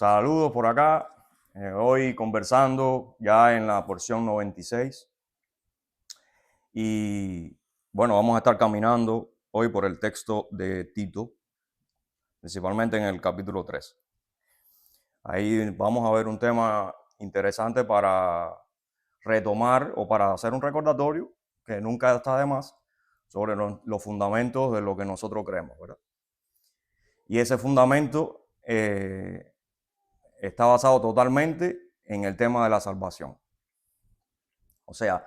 Saludos por acá. Hoy conversando ya en la porción 96. Y bueno, vamos a estar caminando hoy por el texto de Tito, principalmente en el capítulo 3. Ahí vamos a ver un tema interesante para retomar o para hacer un recordatorio, que nunca está de más, sobre los fundamentos de lo que nosotros creemos, ¿verdad? Y ese fundamento está basado totalmente en el tema de la salvación. O sea,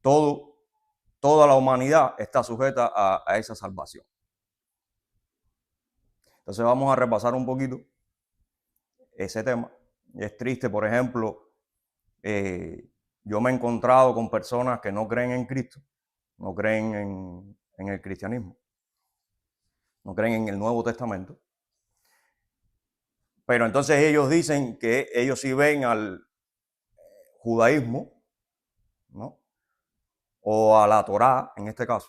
toda la humanidad está sujeta a esa salvación. Entonces vamos a repasar un poquito ese tema. Es triste, por ejemplo, yo me he encontrado con personas que no creen en Cristo, no creen en el cristianismo, no creen en el Nuevo Testamento. Pero entonces ellos dicen que ellos sí ven al judaísmo, ¿no? O a la Torá, en este caso,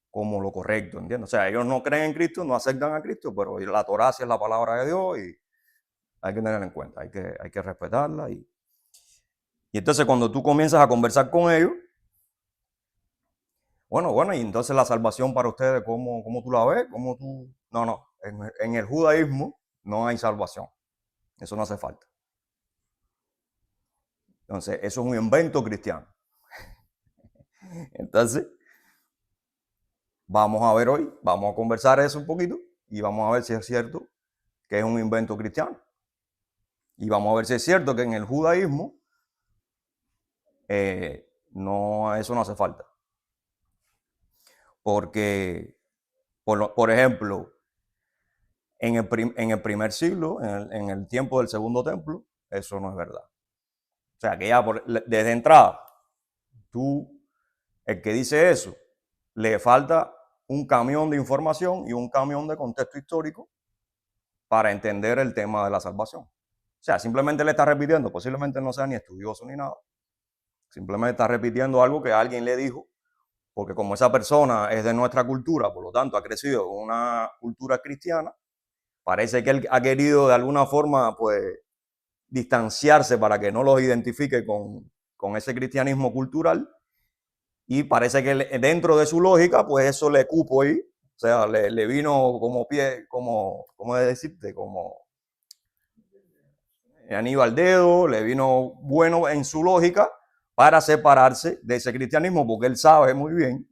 como lo correcto, ¿entiendes? O sea, ellos no creen en Cristo, no aceptan a Cristo, pero la Torá sí es la palabra de Dios y hay que tenerla en cuenta, hay que respetarla. Y entonces cuando tú comienzas a conversar con ellos, bueno, y entonces la salvación para ustedes, ¿cómo tú la ves? No, en el judaísmo no hay salvación, eso no hace falta. Entonces, eso es un invento cristiano. Entonces, vamos a ver hoy, vamos a conversar eso un poquito y vamos a ver si es cierto que es un invento cristiano. Y vamos a ver si es cierto que en el judaísmo eso no hace falta. Porque, por ejemplo, en el primer siglo, en el tiempo del segundo templo, eso no es verdad. O sea, que ya desde entrada, el que dice eso, le falta un camión de información y un camión de contexto histórico para entender el tema de la salvación. O sea, simplemente le está repitiendo, posiblemente no sea ni estudioso ni nada. Simplemente está repitiendo algo que alguien le dijo, porque como esa persona es de nuestra cultura, por lo tanto ha crecido en una cultura cristiana, parece que él ha querido de alguna forma pues distanciarse para que no los identifique con ese cristianismo cultural, y parece que dentro de su lógica pues eso le cupo ahí, o sea, le vino como ¿cómo decirte? Como anillo al dedo, le vino bueno en su lógica para separarse de ese cristianismo, porque él sabe muy bien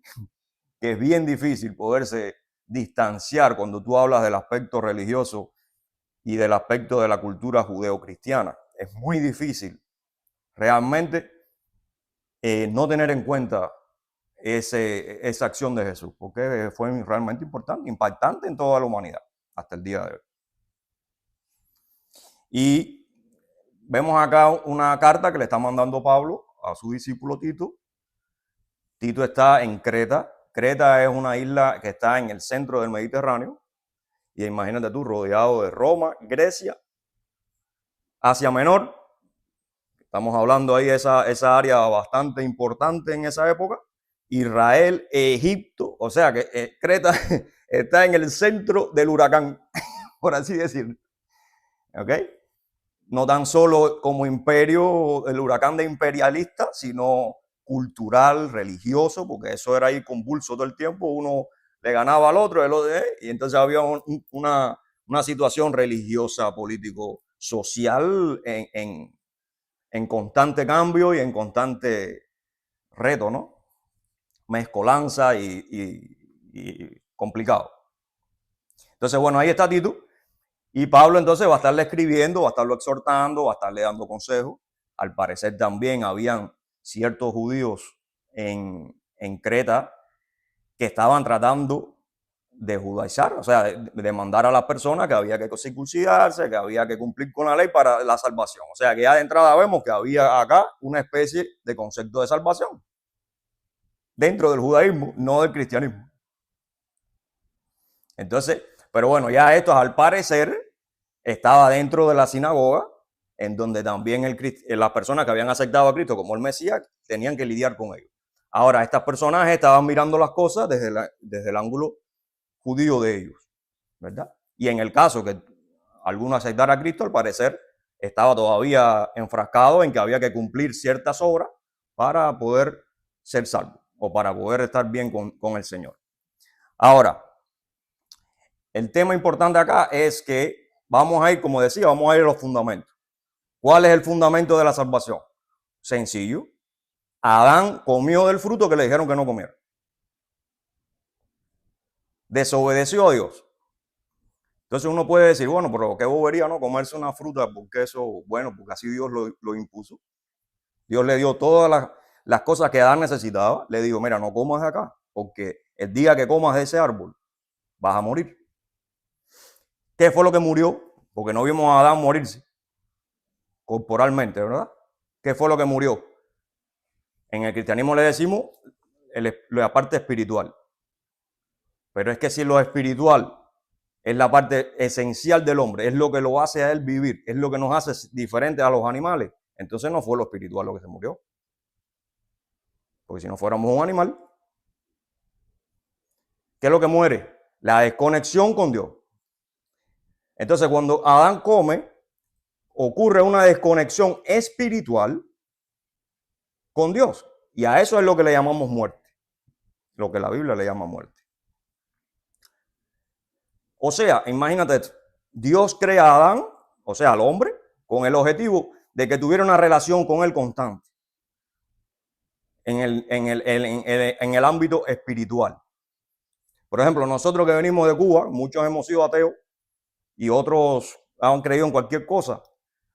que es bien difícil poderse distanciar cuando tú hablas del aspecto religioso y del aspecto de la cultura judeocristiana. Es muy difícil realmente no tener en cuenta esa acción de Jesús, porque fue realmente importante, impactante en toda la humanidad hasta el día de hoy. Y vemos acá una carta que le está mandando Pablo a su discípulo Tito. Tito está en Creta. Creta es una isla que está en el centro del Mediterráneo. Y imagínate tú, rodeado de Roma, Grecia, Asia Menor. Estamos hablando ahí de esa área bastante importante en esa época. Israel, Egipto. O sea que Creta está en el centro del huracán, por así decirlo. ¿Ok? No tan solo como imperio, el huracán de imperialista, sino cultural, religioso, porque eso era ahí convulso todo el tiempo, uno le ganaba al otro, y entonces había una situación religiosa, político, social en constante cambio y en constante reto, ¿no? Mezcolanza y complicado. Entonces, bueno, ahí está Tito. Y Pablo entonces va a estarle escribiendo, va a estarlo exhortando, va a estarle dando consejos. Al parecer también habían ciertos judíos en Creta que estaban tratando de judaizar, o sea, de mandar a las personas que había que circuncidarse, que había que cumplir con la ley para la salvación. O sea, que ya de entrada vemos que había acá una especie de concepto de salvación dentro del judaísmo, no del cristianismo. Entonces, pero bueno, ya esto al parecer estaba dentro de la sinagoga, en donde también las personas que habían aceptado a Cristo como el Mesías tenían que lidiar con ellos. Ahora, estas personas estaban mirando las cosas desde el ángulo judío de ellos, ¿verdad? Y en el caso que alguno aceptara a Cristo, al parecer estaba todavía enfrascado en que había que cumplir ciertas obras para poder ser salvo o para poder estar bien con el Señor. Ahora, el tema importante acá es que vamos a ir, como decía, vamos a ir a los fundamentos. ¿Cuál es el fundamento de la salvación? Sencillo. Adán comió del fruto que le dijeron que no comiera. Desobedeció a Dios. Entonces uno puede decir, bueno, pero qué bobería, ¿no? Comerse una fruta, porque eso, bueno, porque así Dios lo impuso. Dios le dio todas las cosas que Adán necesitaba. Le dijo, mira, no comas de acá, porque el día que comas de ese árbol, vas a morir. ¿Qué fue lo que murió? Porque no vimos a Adán morirse corporalmente, ¿verdad? ¿Qué fue lo que murió? En el cristianismo le decimos la parte espiritual. Pero es que si lo espiritual es la parte esencial del hombre, es lo que lo hace a él vivir, es lo que nos hace diferentes a los animales, entonces no fue lo espiritual lo que se murió. Porque si no fuéramos un animal, ¿qué es lo que muere? La desconexión con Dios. Entonces cuando Adán come, ocurre una desconexión espiritual con Dios. Y a eso es lo que le llamamos muerte. Lo que la Biblia le llama muerte. O sea, imagínate esto. Dios crea a Adán, o sea, al hombre, con el objetivo de que tuviera una relación con él constante. En el ámbito espiritual. Por ejemplo, nosotros que venimos de Cuba, muchos hemos sido ateos y otros han creído en cualquier cosa.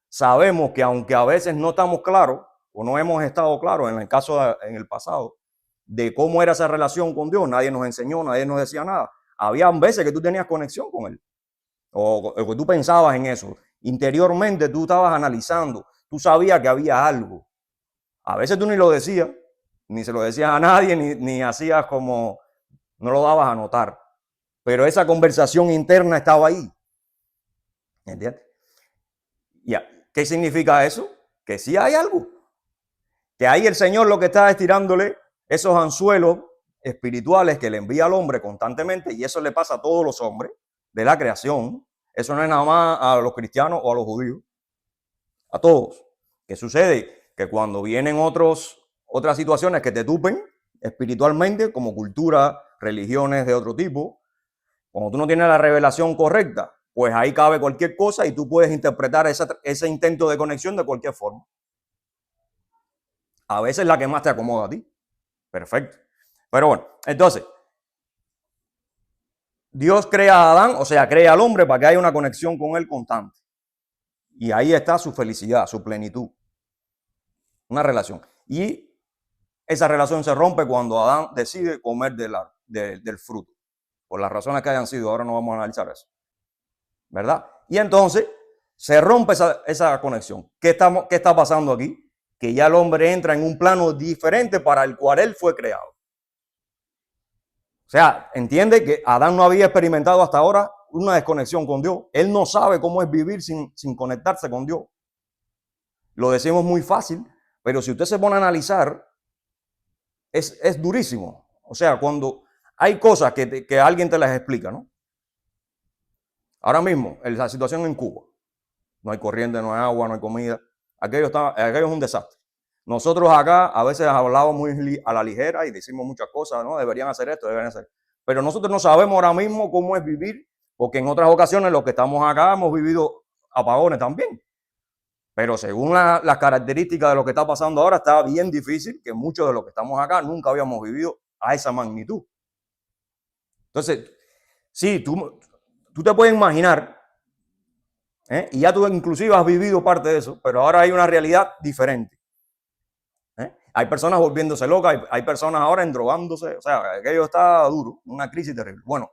Sabemos que aunque a veces no estamos claros o no hemos estado claros en el caso en el pasado de cómo era esa relación con Dios, nadie nos enseñó, nadie nos decía nada. Había veces que tú tenías conexión con él o que tú pensabas en eso. Interiormente tú estabas analizando, tú sabías que había algo. A veces tú ni lo decías, ni se lo decías a nadie, ni hacías como, no lo dabas a notar. Pero esa conversación interna estaba ahí. ¿Entiendes? Ya. ¿Qué significa eso? Que sí hay algo. Que ahí el Señor lo que está es tirándole esos anzuelos espirituales que le envía al hombre constantemente, y eso le pasa a todos los hombres de la creación. Eso no es nada más a los cristianos o a los judíos. A todos. ¿Qué sucede? Que cuando vienen otras situaciones que te tupen espiritualmente, como cultura, religiones de otro tipo, cuando tú no tienes la revelación correcta, pues ahí cabe cualquier cosa y tú puedes interpretar ese intento de conexión de cualquier forma. A veces la que más te acomoda a ti. Perfecto. Pero bueno, entonces, Dios crea a Adán, o sea, crea al hombre para que haya una conexión con él constante. Y ahí está su felicidad, su plenitud. Una relación. Y esa relación se rompe cuando Adán decide comer del fruto. Por las razones que hayan sido, ahora no vamos a analizar eso. ¿Verdad? Y entonces se rompe esa conexión. ¿Qué está pasando aquí? Que ya el hombre entra en un plano diferente para el cual él fue creado. O sea, entiende que Adán no había experimentado hasta ahora una desconexión con Dios. Él no sabe cómo es vivir sin conectarse con Dios. Lo decimos muy fácil, pero si usted se pone a analizar, es durísimo. O sea, cuando hay cosas que alguien te las explica, ¿no? Ahora mismo, la situación en Cuba. No hay corriente, no hay agua, no hay comida. Aquello es un desastre. Nosotros acá a veces hablamos muy a la ligera y decimos muchas cosas, ¿no? Deberían hacer esto, deberían hacer. Pero nosotros no sabemos ahora mismo cómo es vivir, porque en otras ocasiones los que estamos acá hemos vivido apagones también. Pero según las características de lo que está pasando ahora, está bien difícil, que muchos de los que estamos acá nunca habíamos vivido a esa magnitud. Entonces, sí, tú te puedes imaginar, y ya tú inclusive has vivido parte de eso, pero ahora hay una realidad diferente. Hay personas volviéndose locas, hay personas ahora endrogándose, o sea, aquello está duro, una crisis terrible. Bueno,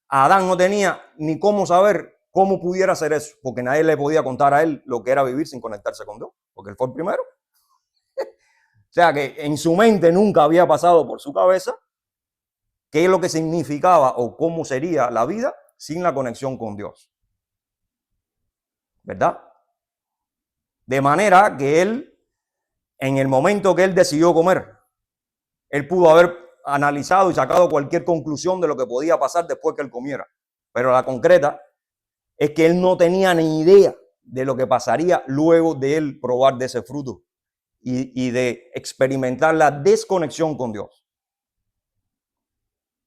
Adán no tenía ni cómo saber cómo pudiera hacer eso, porque nadie le podía contar a él lo que era vivir sin conectarse con Dios, porque él fue el primero. O sea, que en su mente nunca había pasado por su cabeza qué es lo que significaba o cómo sería la vida sin la conexión con Dios. ¿Verdad? De manera que él, en el momento que él decidió comer, él pudo haber analizado y sacado cualquier conclusión de lo que podía pasar después que él comiera. Pero la concreta es que él no tenía ni idea de lo que pasaría luego de él probar de ese fruto y de experimentar la desconexión con Dios.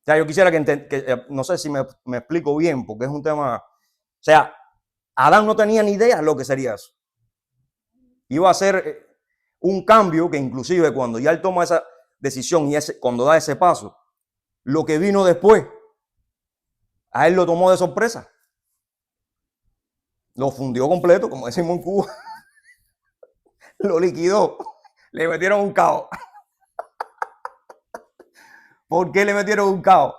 O sea, yo quisiera que no sé si me explico bien, porque es un tema, o sea, Adán no tenía ni idea de lo que sería eso. Iba a ser un cambio que inclusive cuando ya él toma esa decisión y cuando da ese paso, lo que vino después, a él lo tomó de sorpresa. Lo fundió completo, como decimos en Cuba. Lo liquidó. Le metieron un caos. ¿Por qué le metieron un caos?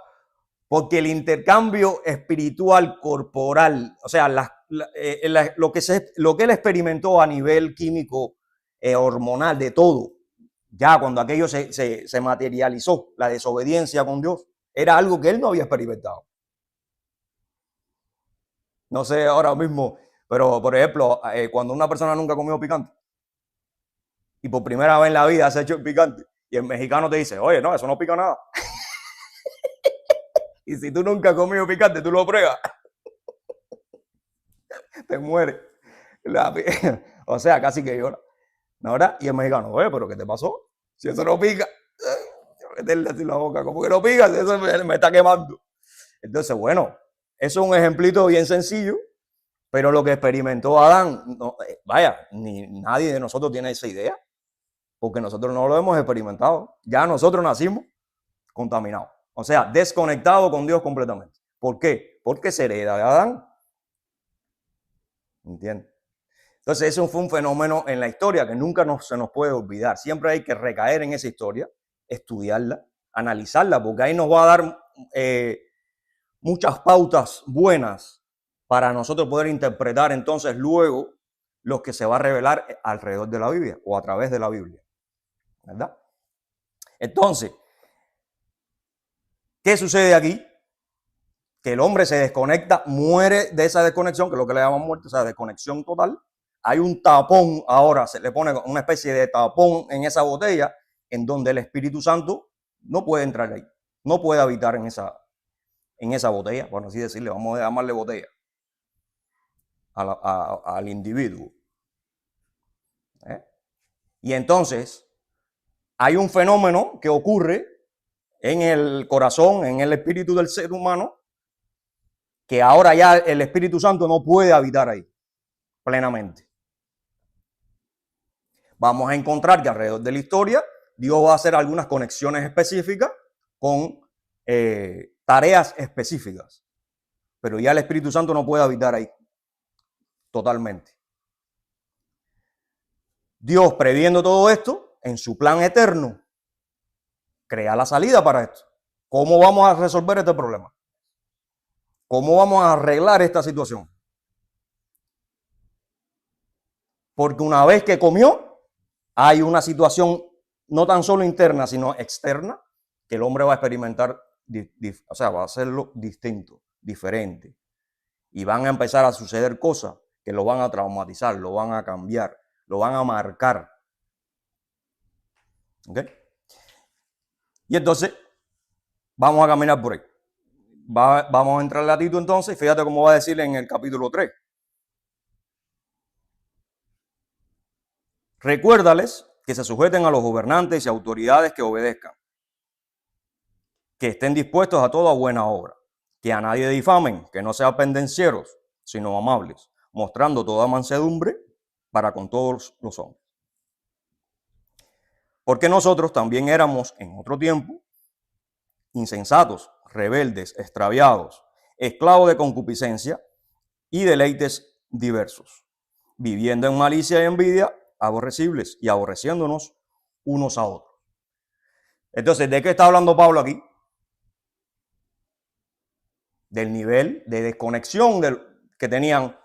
Porque el intercambio espiritual corporal, o sea, lo que él experimentó a nivel químico, hormonal, de todo, ya cuando aquello se materializó, la desobediencia con Dios, era algo que él no había experimentado. No sé ahora mismo, pero por ejemplo, cuando una persona nunca ha comido picante y por primera vez en la vida se ha hecho el picante y el mexicano te dice, oye, no, eso no pica nada. Y si tú nunca has comido picante, tú lo pruebas, te mueres. O sea, casi que llora. ¿No, verdad? Y el mexicano, oye, pero ¿qué te pasó? Si eso no pica, meterle así la boca, como que no pica, si eso me está quemando. Entonces, bueno, eso es un ejemplito bien sencillo, pero lo que experimentó Adán, no, vaya, nadie de nosotros tiene esa idea, porque nosotros no lo hemos experimentado. Ya nosotros nacimos contaminados, o sea, desconectados con Dios completamente. ¿Por qué? Porque se hereda de Adán. ¿Entiendes? Entonces, eso fue un fenómeno en la historia que nunca se nos puede olvidar. Siempre hay que recaer en esa historia, estudiarla, analizarla, porque ahí nos va a dar muchas pautas buenas para nosotros poder interpretar entonces luego lo que se va a revelar alrededor de la Biblia o a través de la Biblia. ¿Verdad? Entonces, ¿qué sucede aquí? Que el hombre se desconecta, muere de esa desconexión, que es lo que le llamamos muerte, o sea, desconexión total. Hay un tapón ahora, se le pone una especie de tapón en esa botella, en donde el Espíritu Santo no puede entrar ahí, no puede habitar en esa botella, por así decirle, vamos a llamarle botella al individuo. Y entonces hay un fenómeno que ocurre en el corazón, en el espíritu del ser humano, que ahora ya el Espíritu Santo no puede habitar ahí plenamente. Vamos a encontrar que alrededor de la historia Dios va a hacer algunas conexiones específicas con tareas específicas, pero ya el Espíritu Santo no puede habitar ahí totalmente. Dios, previendo todo esto, en su plan eterno, crea la salida para esto. ¿Cómo vamos a resolver este problema? ¿Cómo vamos a arreglar esta situación? Porque una vez que comió, hay una situación no tan solo interna, sino externa, que el hombre va a experimentar, o sea, va a hacerlo distinto, diferente. Y van a empezar a suceder cosas que lo van a traumatizar, lo van a cambiar, lo van a marcar. ¿Ok? Y entonces, vamos a caminar por ahí. Vamos a entrar a Tito entonces, fíjate cómo va a decir en el capítulo 3. Recuérdales que se sujeten a los gobernantes y autoridades, que obedezcan, que estén dispuestos a toda buena obra, que a nadie difamen, que no sean pendencieros, sino amables, mostrando toda mansedumbre para con todos los hombres. Porque nosotros también éramos en otro tiempo insensatos, rebeldes, extraviados, esclavos de concupiscencia y deleites diversos, viviendo en malicia y envidia, aborrecibles y aborreciéndonos unos a otros. Entonces, ¿de qué está hablando Pablo aquí? Del nivel de desconexión que tenían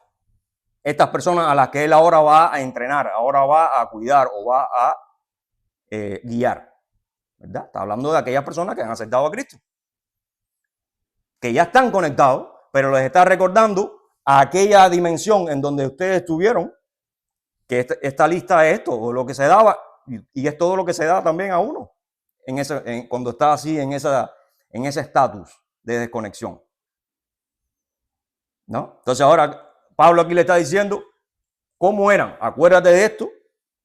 estas personas a las que él ahora va a entrenar, ahora va a cuidar o va a guiar. ¿Verdad? Está hablando de aquellas personas que han aceptado a Cristo, que ya están conectados, pero les está recordando a aquella dimensión en donde ustedes estuvieron, que esta lista es esto, o lo que se daba, y es todo lo que se da también a uno cuando está así en ese estatus de desconexión. ¿no? Entonces ahora Pablo aquí le está diciendo cómo eran. Acuérdate de esto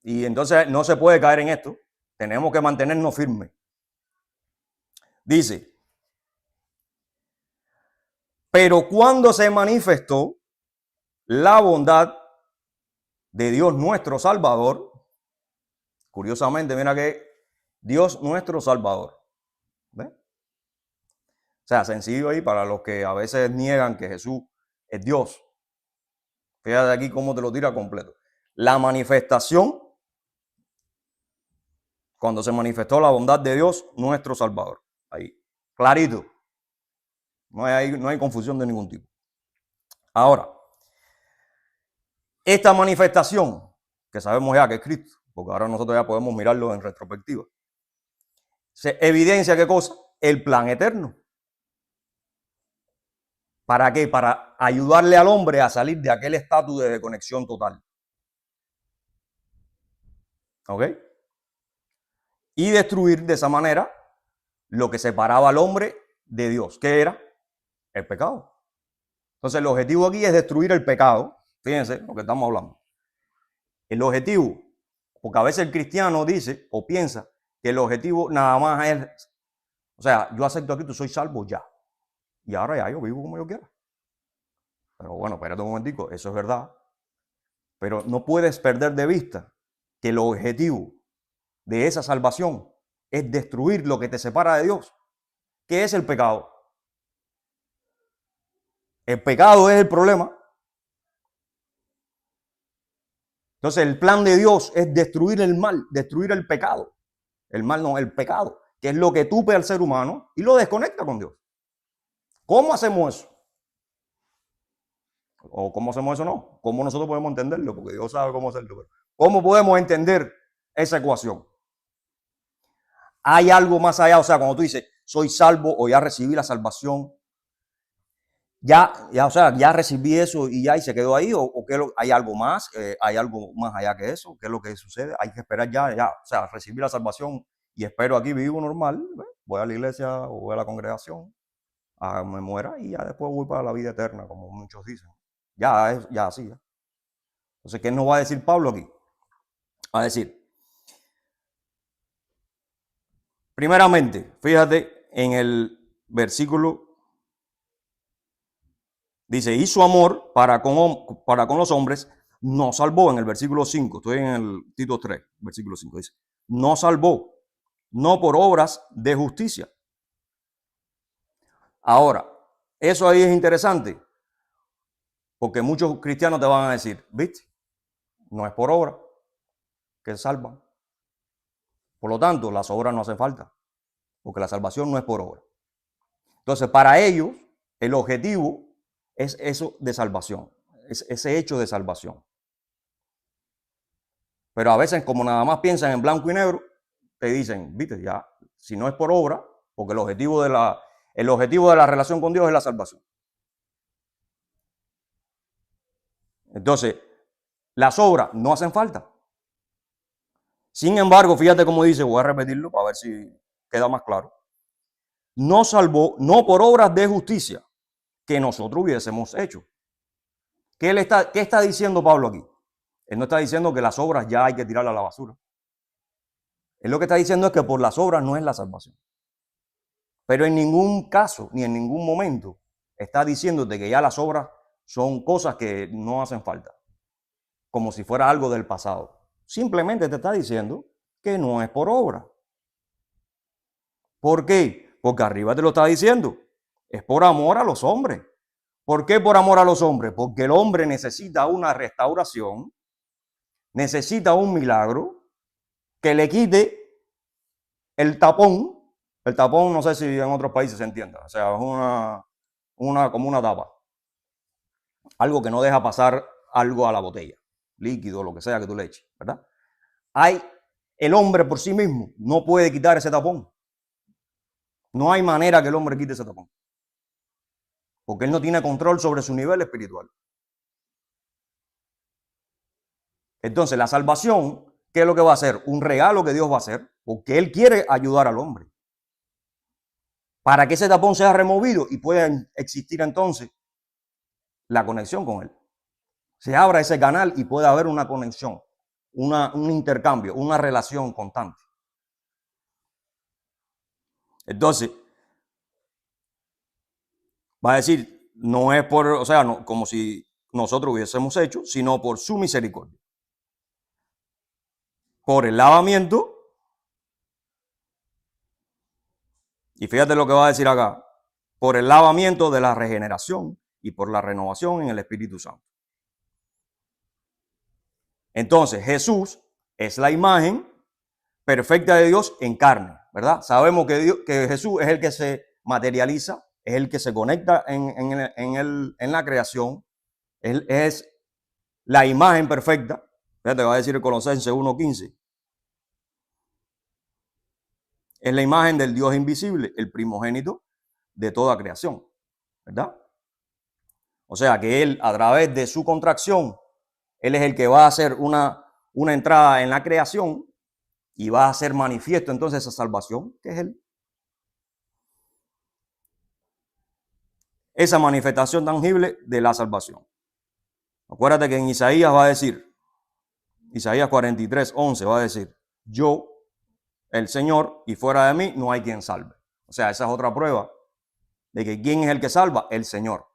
y entonces no se puede caer en esto. Tenemos que mantenernos firmes. Dice, pero cuando se manifestó la bondad de Dios nuestro Salvador, curiosamente, mira que Dios nuestro Salvador. ¿Ve? O sea, sencillo ahí para los que a veces niegan que Jesús es Dios. Fíjate aquí cómo te lo tira completo. La manifestación, cuando se manifestó la bondad de Dios nuestro Salvador. Ahí, clarito. No hay confusión de ningún tipo. Ahora, esta manifestación, que sabemos ya que es Cristo, porque ahora nosotros ya podemos mirarlo en retrospectiva, se evidencia ¿qué cosa? El plan eterno. ¿Para qué? Para ayudarle al hombre a salir de aquel estatus de desconexión total. ¿Ok? Y destruir de esa manera lo que separaba al hombre de Dios. ¿Qué era? El pecado. Entonces el objetivo aquí es destruir el pecado. Fíjense lo que estamos hablando. El objetivo, porque a veces el cristiano dice o piensa que el objetivo nada más es, o sea, yo acepto a Cristo, soy salvo ya. Y ahora ya yo vivo como yo quiera. Pero bueno, espérate un momentico, eso es verdad. Pero no puedes perder de vista que el objetivo de esa salvación es destruir lo que te separa de Dios. ¿Qué es el pecado? El pecado es el problema. Entonces el plan de Dios es destruir el mal, destruir el pecado. El mal no, el pecado, que es lo que tupe al ser humano y lo desconecta con Dios. ¿Cómo hacemos eso? ¿O cómo hacemos eso no? ¿Cómo nosotros podemos entenderlo? Porque Dios sabe cómo hacerlo. ¿Cómo podemos entender esa ecuación? Hay algo más allá, o sea, cuando tú dices, soy salvo o ya recibí la salvación, o sea, ya recibí eso y ya y se quedó ahí, o qué hay algo más, hay algo más allá que eso, ¿qué es lo que sucede? Hay que esperar ya, o sea, recibí la salvación y espero aquí vivo normal, voy a la iglesia o voy a la congregación, me muera y ya después voy para la vida eterna, como muchos dicen. Ya así. ¿Ya? Entonces, ¿qué nos va a decir Pablo aquí? Va a decir, primeramente, fíjate en el versículo. Dice, y su amor para con los hombres nos salvó, en el versículo 5, estoy en el Tito 3, versículo 5, dice, nos salvó, no por obras de justicia. Ahora, eso ahí es interesante, porque muchos cristianos te van a decir, viste, no es por obra que salvan. Por lo tanto, las obras no hacen falta, porque la salvación no es por obra. Entonces, para ellos, el objetivo es eso de salvación, es ese hecho de salvación. Pero a veces, como nada más piensan en blanco y negro, te dicen, viste, ya, si no es por obra, porque el objetivo de la relación con Dios es la salvación. Entonces, las obras no hacen falta. Sin embargo, fíjate cómo dice, voy a repetirlo para ver si queda más claro. Nos salvó no por obras de justicia que nosotros hubiésemos hecho. ¿Qué está diciendo Pablo aquí? Él no está diciendo que las obras ya hay que tirarlas a la basura. Él lo que está diciendo es que por las obras no es la salvación. Pero en ningún caso, ni en ningún momento, está diciéndote que ya las obras son cosas que no hacen falta. Como si fuera algo del pasado. Simplemente te está diciendo que no es por obra. ¿Por qué? Porque arriba te lo está diciendo. Es por amor a los hombres. ¿Por qué por amor a los hombres? Porque el hombre necesita una restauración, necesita un milagro que le quite el tapón. El tapón, no sé si en otros países se entienda. O sea, es como una tapa. Algo que no deja pasar algo a la botella. Líquido, lo que sea que tú le eches, ¿verdad? El hombre por sí mismo no puede quitar ese tapón. No hay manera que el hombre quite ese tapón. Porque él no tiene control sobre su nivel espiritual. Entonces, la salvación, ¿qué es lo que va a hacer? Un regalo que Dios va a hacer, porque Él quiere ayudar al hombre. Para que ese tapón sea removido y pueda existir entonces la conexión con Él. Se abra ese canal y puede haber una conexión, un intercambio, una relación constante. Entonces, va a decir, no es por, o sea, no, como si nosotros hubiésemos hecho, sino por su misericordia. Por el lavamiento, y fíjate lo que va a decir acá, por el lavamiento de la regeneración y por la renovación en el Espíritu Santo. Entonces, Jesús es la imagen perfecta de Dios en carne, ¿verdad? Sabemos que Jesús es el que se materializa, es el que se conecta en la creación, Él es la imagen perfecta. Fíjate, va a decir el Colosenses 1:15. Es la imagen del Dios invisible, el primogénito de toda creación, ¿verdad? O sea que Él, a través de su contracción, Él es el que va a hacer una entrada en la creación y va a hacer manifiesto entonces esa salvación, que es Él. Esa manifestación tangible de la salvación. Acuérdate que en Isaías va a decir, Isaías 43:11 va a decir, yo, el Señor, y fuera de mí no hay quien salve. O sea, esa es otra prueba de que ¿quién es el que salva? El Señor.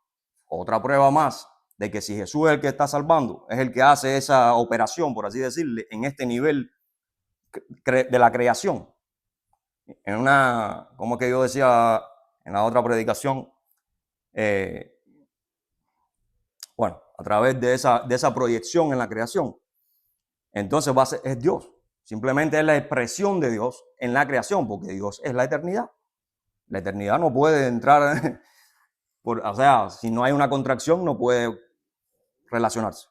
Otra prueba más de que si Jesús es el que está salvando, es el que hace esa operación, por así decirle, en este nivel de la creación. En una, como que yo decía en la otra predicación, bueno, a través de esa proyección en la creación, entonces va a ser, es Dios. Simplemente es la expresión de Dios en la creación, porque Dios es la eternidad. La eternidad no puede entrar, o sea, si no hay una contracción, no puede relacionarse.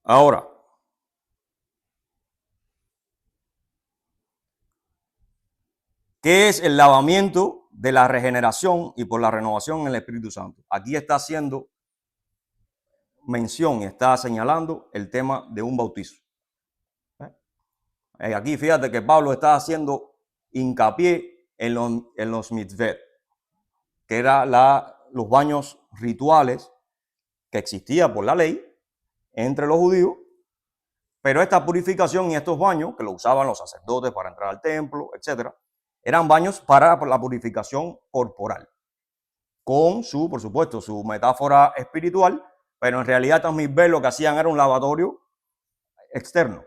Ahora, ¿qué es el lavamiento de la regeneración y por la renovación en el Espíritu Santo? Aquí está haciendo mención y está señalando el tema de un bautizo. Aquí fíjate que Pablo está haciendo hincapié en los mitzvot, que eran los baños rituales que existían por la ley entre los judíos, pero esta purificación y estos baños, que lo usaban los sacerdotes para entrar al templo, etcétera, eran baños para la purificación corporal, con su, por supuesto, su metáfora espiritual, pero en realidad estos mitzvot lo que hacían era un lavatorio externo.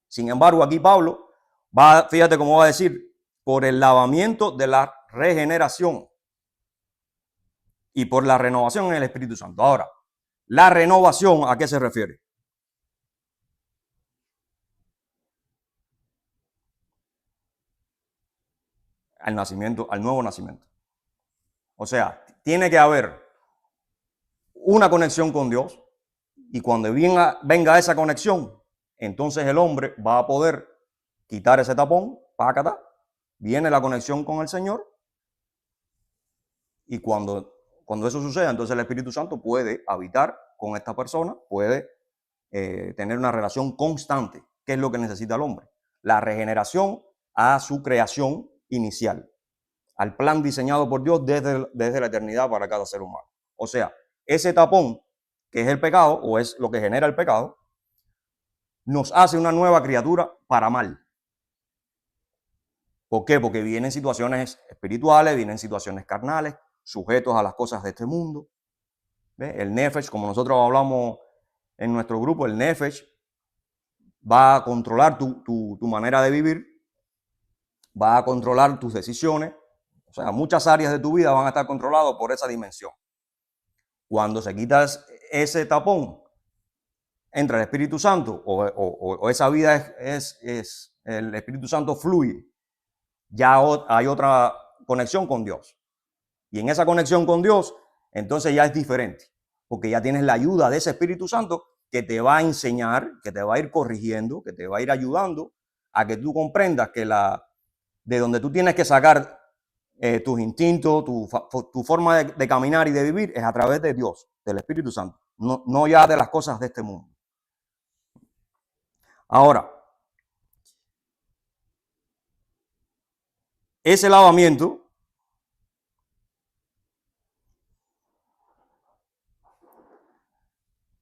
Sin embargo, aquí Pablo fíjate cómo va a decir, por el lavamiento de la regeneración y por la renovación en el Espíritu Santo. Ahora, la renovación, ¿a qué se refiere? Al nacimiento, al nuevo nacimiento. O sea, tiene que haber una conexión con Dios y cuando venga esa conexión, entonces el hombre va a poder quitar ese tapón, pácata, viene la conexión con el Señor y cuando eso suceda, entonces el Espíritu Santo puede habitar con esta persona, puede tener una relación constante, que es lo que necesita el hombre. La regeneración a su creación inicial, al plan diseñado por Dios desde la eternidad para cada ser humano. O sea, ese tapón, que es el pecado, o es lo que genera el pecado, nos hace una nueva criatura para mal. ¿Por qué? Porque vienen situaciones espirituales, vienen situaciones carnales, sujetos a las cosas de este mundo. ¿Ves? El nefesh, como nosotros hablamos en nuestro grupo, el nefesh va a controlar tu manera de vivir, va a controlar tus decisiones. O sea, muchas áreas de tu vida van a estar controladas por esa dimensión. Cuando se quita ese tapón, entra el Espíritu Santo o esa vida el Espíritu Santo fluye, ya hay otra conexión con Dios. Y en esa conexión con Dios, entonces ya es diferente, porque ya tienes la ayuda de ese Espíritu Santo que te va a enseñar, que te va a ir corrigiendo, que te va a ir ayudando a que tú comprendas que de donde tú tienes que sacar tus instintos, tu forma de caminar y de vivir es a través de Dios, del Espíritu Santo, no ya de las cosas de este mundo. Ahora, ese lavamiento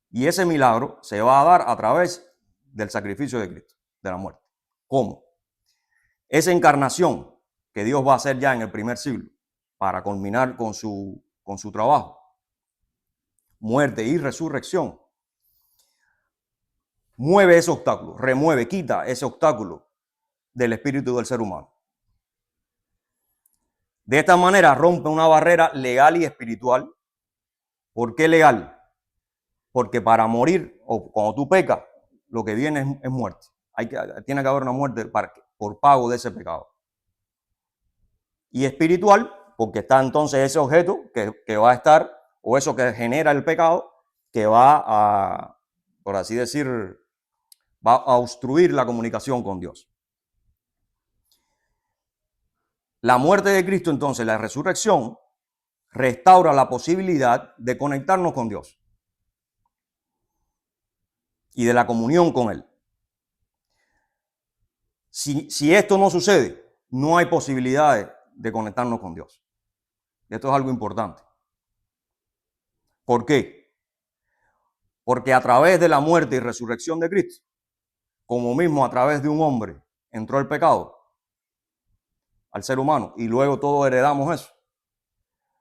y ese milagro se va a dar a través del sacrificio de Cristo, de la muerte. ¿Cómo? Esa encarnación que Dios va a hacer ya en el primer siglo para culminar con su trabajo, muerte y resurrección, mueve ese obstáculo, remueve, quita ese obstáculo del espíritu del ser humano. De esta manera rompe una barrera legal y espiritual. ¿Por qué legal? Porque para morir, o cuando tú pecas, lo que viene es muerte. Tiene que haber una muerte por pago de ese pecado. Y espiritual, porque está entonces ese objeto que va a estar, o eso que genera el pecado, que va a, por así decir, va a obstruir la comunicación con Dios. La muerte de Cristo, entonces, la resurrección, restaura la posibilidad de conectarnos con Dios y de la comunión con Él. Si esto no sucede, no hay posibilidades de conectarnos con Dios. Esto es algo importante. ¿Por qué? Porque a través de la muerte y resurrección de Cristo, como mismo a través de un hombre entró el pecado al ser humano y luego todos heredamos eso,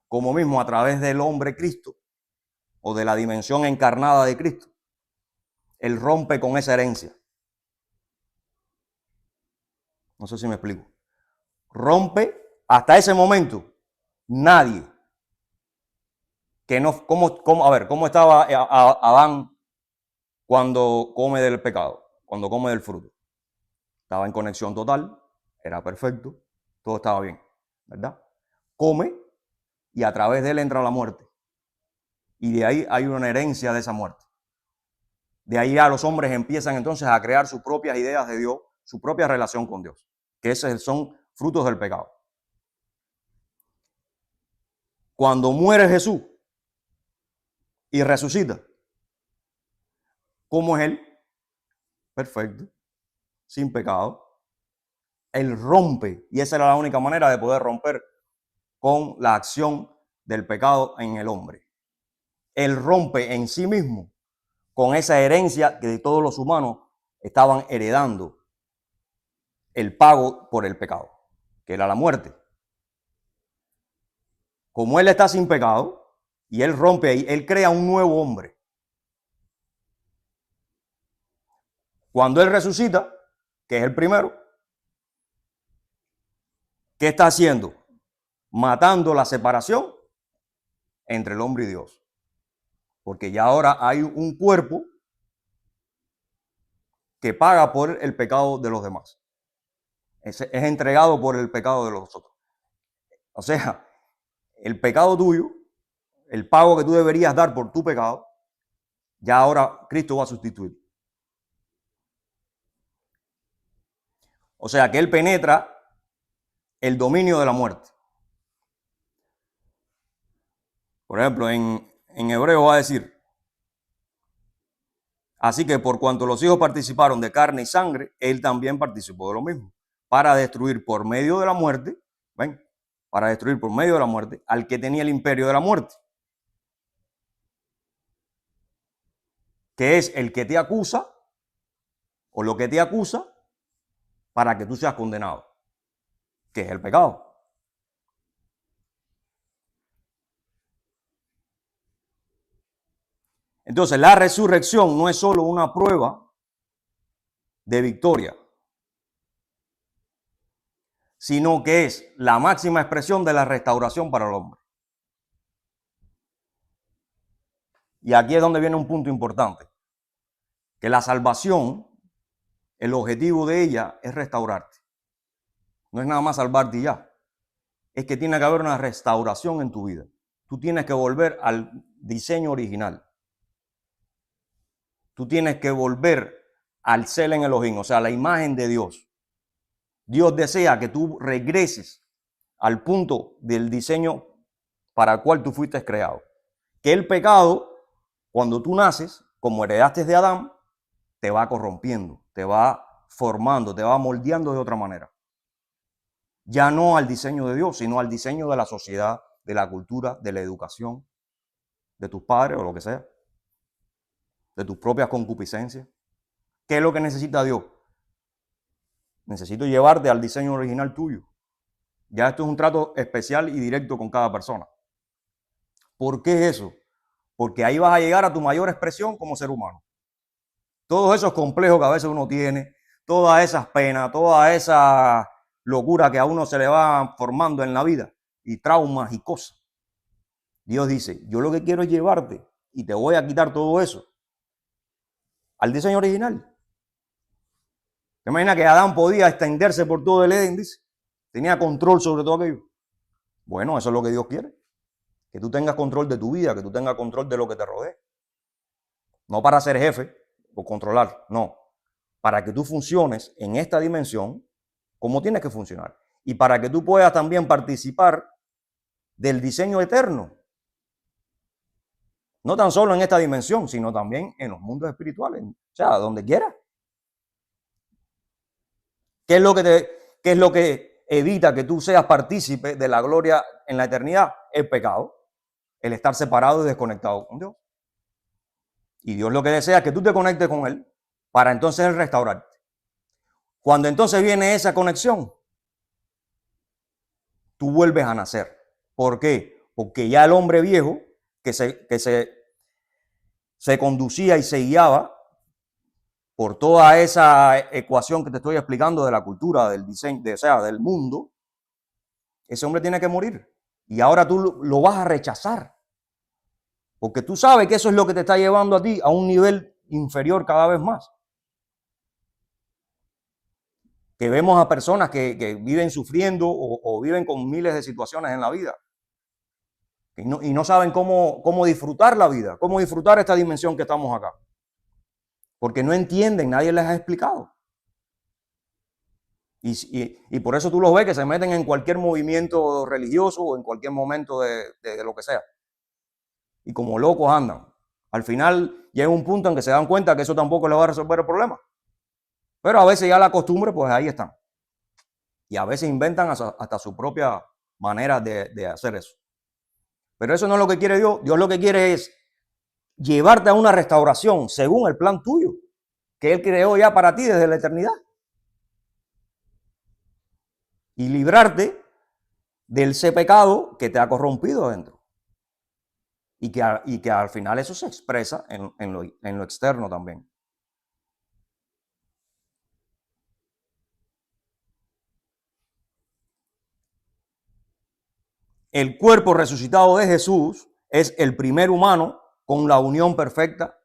como mismo a través del hombre Cristo o de la dimensión encarnada de Cristo, Él rompe con esa herencia. No sé si me explico. Rompe hasta ese momento nadie que no, ¿cómo estaba Adán cuando come del pecado, cuando come del fruto? Estaba en conexión total, era perfecto, todo estaba bien, ¿verdad? Come y a través de él entra la muerte. Y de ahí hay una herencia de esa muerte. De ahí a los hombres empiezan entonces a crear sus propias ideas de Dios, su propia relación con Dios, que esos son frutos del pecado. Cuando muere Jesús y resucita, ¿cómo es Él? Perfecto, sin pecado. Él rompe, y esa era la única manera de poder romper con la acción del pecado en el hombre. Él rompe en sí mismo con esa herencia que todos los humanos estaban heredando, el pago por el pecado, que era la muerte. Como Él está sin pecado y Él rompe ahí, Él crea un nuevo hombre. Cuando Él resucita, que es el primero, ¿qué está haciendo? Matando la separación entre el hombre y Dios. Porque ya ahora hay un cuerpo que paga por el pecado de los demás. Es entregado por el pecado de los otros. O sea, el pecado tuyo, el pago que tú deberías dar por tu pecado, ya ahora Cristo va a sustituir. O sea que Él penetra el dominio de la muerte. Por ejemplo, en Hebreo va a decir, así que por cuanto los hijos participaron de carne y sangre, Él también participó de lo mismo, para destruir por medio de la muerte, ¿ven? Para destruir por medio de la muerte al que tenía el imperio de la muerte, que es el que te acusa o lo que te acusa para que tú seas condenado, que es el pecado. Entonces, la resurrección no es solo una prueba de victoria, sino que es la máxima expresión de la restauración para el hombre. Y aquí es donde viene un punto importante, que la salvación, el objetivo de ella es restaurarte. No es nada más salvarte y ya. Es que tiene que haber una restauración en tu vida. Tú tienes que volver al diseño original. Tú tienes que volver al Selen Elohim, o sea, la imagen de Dios. Dios desea que tú regreses al punto del diseño para el cual tú fuiste creado. Que el pecado, cuando tú naces, como heredaste de Adán, te va corrompiendo, te va formando, te va moldeando de otra manera. Ya no al diseño de Dios, sino al diseño de la sociedad, de la cultura, de la educación, de tus padres o lo que sea, de tus propias concupiscencias. ¿Qué es lo que necesita Dios? Necesito llevarte al diseño original tuyo. Ya esto es un trato especial y directo con cada persona. ¿Por qué eso? Porque ahí vas a llegar a tu mayor expresión como ser humano. Todos esos complejos que a veces uno tiene, todas esas penas, toda esa locura que a uno se le va formando en la vida y traumas y cosas. Dios dice, yo lo que quiero es llevarte y te voy a quitar todo eso al diseño original. ¿Te imaginas que Adán podía extenderse por todo el Edén? Dice, tenía control sobre todo aquello. Bueno, eso es lo que Dios quiere. Que tú tengas control de tu vida, que tú tengas control de lo que te rodea. No para ser jefe o controlar, no. Para que tú funciones en esta dimensión como tienes que funcionar. Y para que tú puedas también participar del diseño eterno. No tan solo en esta dimensión, sino también en los mundos espirituales. O sea, donde quieras. ¿Qué es lo que evita que tú seas partícipe de la gloria en la eternidad? El pecado. El estar separado y desconectado con Dios. Y Dios lo que desea es que tú te conectes con Él para entonces Él restaurarte. Cuando entonces viene esa conexión, tú vuelves a nacer. ¿Por qué? Porque ya el hombre viejo que se conducía y se guiaba por toda esa ecuación que te estoy explicando de la cultura, del diseño, o sea, del mundo, ese hombre tiene que morir. Y ahora tú lo vas a rechazar. Porque tú sabes que eso es lo que te está llevando a ti a un nivel inferior cada vez más. Que vemos a personas que viven sufriendo o viven con miles de situaciones en la vida. Y no saben cómo disfrutar la vida, cómo disfrutar esta dimensión que estamos acá. Porque no entienden, nadie les ha explicado. Y por eso tú los ves que se meten en cualquier movimiento religioso o en cualquier momento de lo que sea. Y como locos andan. Al final llega un punto en que se dan cuenta que eso tampoco les va a resolver el problema. Pero a veces ya la costumbre, pues ahí están. Y a veces inventan hasta su propia manera de hacer eso. Pero eso no es lo que quiere Dios. Dios lo que quiere es llevarte a una restauración según el plan tuyo, que Él creó ya para ti desde la eternidad. Y librarte de ese pecado que te ha corrompido adentro. Y que al final eso se expresa en lo externo también. El cuerpo resucitado de Jesús es el primer humano con la unión perfecta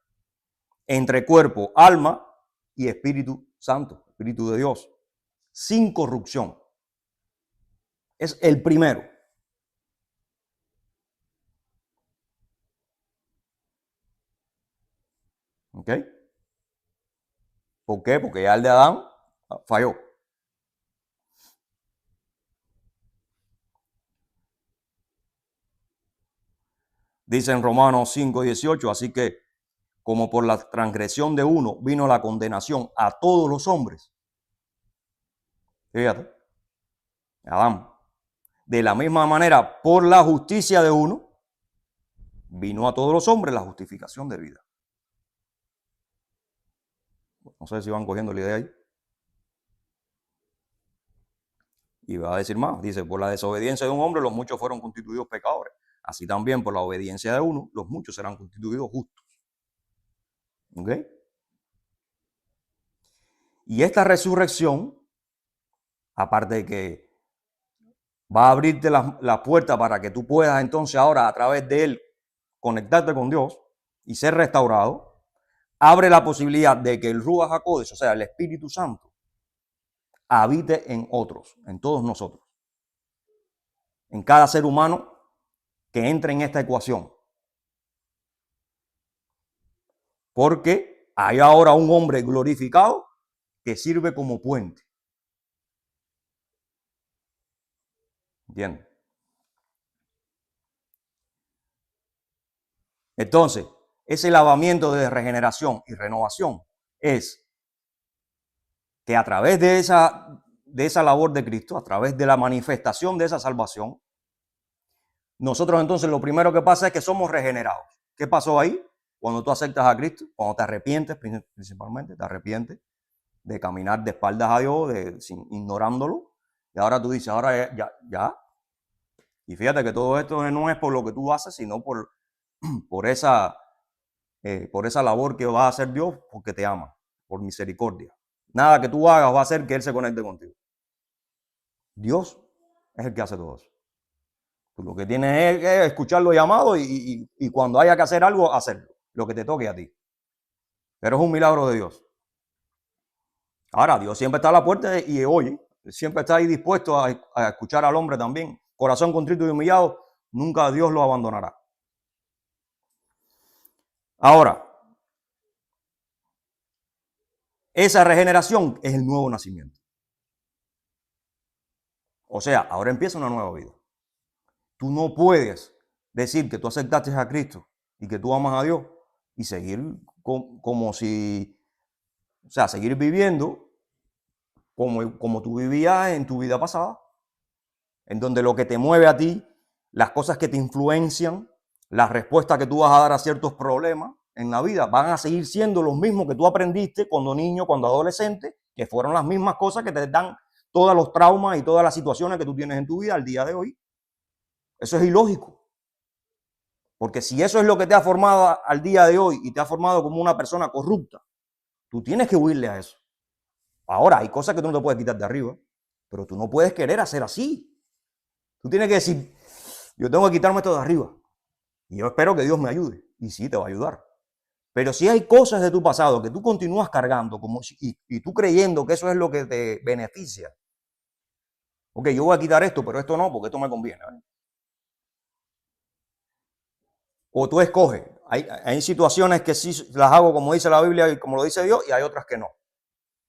entre cuerpo, alma y Espíritu Santo, Espíritu de Dios, sin corrupción. Es el primero. ¿Ok? ¿Por qué? Porque ya el de Adán falló. Dice en Romanos 5:18, así que como por la transgresión de uno vino la condenación a todos los hombres. Fíjate, Adán. De la misma manera, por la justicia de uno, vino a todos los hombres la justificación de vida. No sé si van cogiendo la idea ahí. Y va a decir más, dice, por la desobediencia de un hombre los muchos fueron constituidos pecadores. Así también por la obediencia de uno, los muchos serán constituidos justos. ¿Ok? Y esta resurrección, aparte de que va a abrirte la puerta para que tú puedas entonces ahora a través de él conectarte con Dios y ser restaurado, abre la posibilidad de que el Ruach HaKodesh, o sea, el Espíritu Santo, habite en otros, en todos nosotros, en cada ser humano que entre en esta ecuación. Porque hay ahora un hombre glorificado que sirve como puente. ¿Entiendes? Entonces, ese lavamiento de regeneración y renovación es que a través de de esa labor de Cristo, a través de la manifestación de esa salvación, nosotros entonces lo primero que pasa es que somos regenerados. ¿Qué pasó ahí? Cuando tú aceptas a Cristo, cuando te arrepientes, principalmente, te arrepientes de caminar de espaldas a Dios, ignorándolo, y ahora tú dices, ahora ya. Y fíjate que todo esto no es por lo que tú haces, sino por esa labor que va a hacer Dios porque te ama, por misericordia. Nada que tú hagas va a hacer que Él se conecte contigo. Dios es el que hace todo eso. Tú lo que tienes es escuchar los llamados y cuando haya que hacer algo, hacerlo. Lo que te toque a ti. Pero es un milagro de Dios. Ahora, Dios siempre está a la puerta y oye. Siempre está ahí dispuesto a escuchar al hombre también. Corazón contrito y humillado, nunca Dios lo abandonará. Ahora, esa regeneración es el nuevo nacimiento. O sea, ahora empieza una nueva vida. Tú no puedes decir que tú aceptaste a Cristo y que tú amas a Dios y seguir como si, o sea, seguir viviendo como tú vivías en tu vida pasada, en donde lo que te mueve a ti, las cosas que te influencian, las respuestas que tú vas a dar a ciertos problemas en la vida van a seguir siendo los mismos que tú aprendiste cuando niño, cuando adolescente, que fueron las mismas cosas que te dan todos los traumas y todas las situaciones que tú tienes en tu vida al día de hoy. Eso es ilógico. Porque si eso es lo que te ha formado al día de hoy y te ha formado como una persona corrupta, tú tienes que huirle a eso. Ahora, hay cosas que tú no te puedes quitar de arriba, pero tú no puedes querer hacer así. Tú tienes que decir, yo tengo que quitarme esto de arriba. Y yo espero que Dios me ayude. Y sí, te va a ayudar. Pero si hay cosas de tu pasado que tú continúas cargando y tú creyendo que eso es lo que te beneficia. Ok, yo voy a quitar esto, pero esto no, porque esto me conviene. ¿Vale? O tú escoges. Hay situaciones que sí las hago como dice la Biblia y como lo dice Dios, y hay otras que no.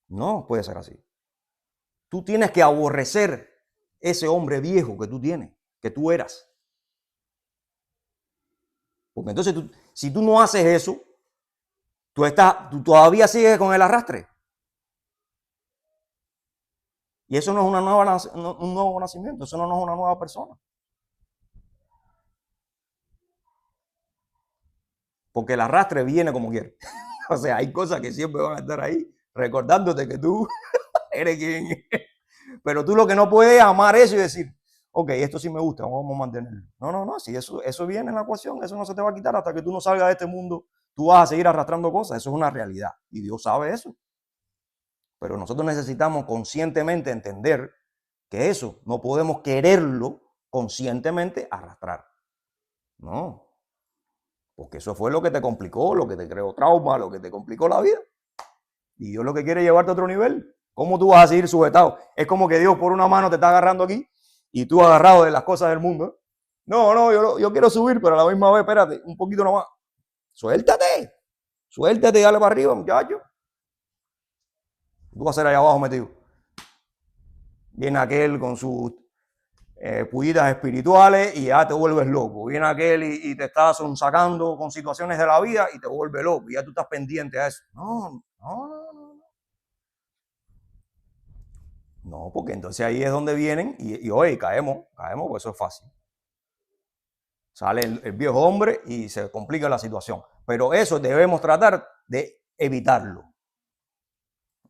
No puede ser así. Tú tienes que aborrecer ese hombre viejo que tú tienes, que tú eras. Porque entonces, si tú no haces eso, tú todavía sigues con el arrastre. Y eso no es un nuevo nacimiento, eso no es una nueva persona. Porque el arrastre viene como quiere. O sea, hay cosas que siempre van a estar ahí, recordándote que tú eres quien es. Pero tú lo que no puedes es amar eso y decir, ok, esto sí me gusta, vamos a mantenerlo. No, si eso viene en la ecuación, eso no se te va a quitar hasta que tú no salgas de este mundo, tú vas a seguir arrastrando cosas, eso es una realidad y Dios sabe eso. Pero nosotros necesitamos conscientemente entender que eso no podemos quererlo conscientemente arrastrar. No, porque eso fue lo que te complicó, lo que te creó trauma, lo que te complicó la vida. Y Dios lo que quiere es llevarte a otro nivel. ¿Cómo tú vas a seguir sujetado? Es como que Dios por una mano te está agarrando aquí y tú agarrado de las cosas del mundo. No, yo quiero subir, pero a la misma vez, espérate, un poquito nomás. Suéltate y dale para arriba, muchacho. Tú vas a ser allá abajo metido. Viene aquel con sus pullitas espirituales y ya te vuelves loco. Viene aquel y te está sacando con situaciones de la vida y te vuelve loco. Y ya tú estás pendiente a eso. No, porque entonces ahí es donde vienen y oye, caemos, pues eso es fácil. Sale el viejo hombre y se complica la situación. Pero eso debemos tratar de evitarlo.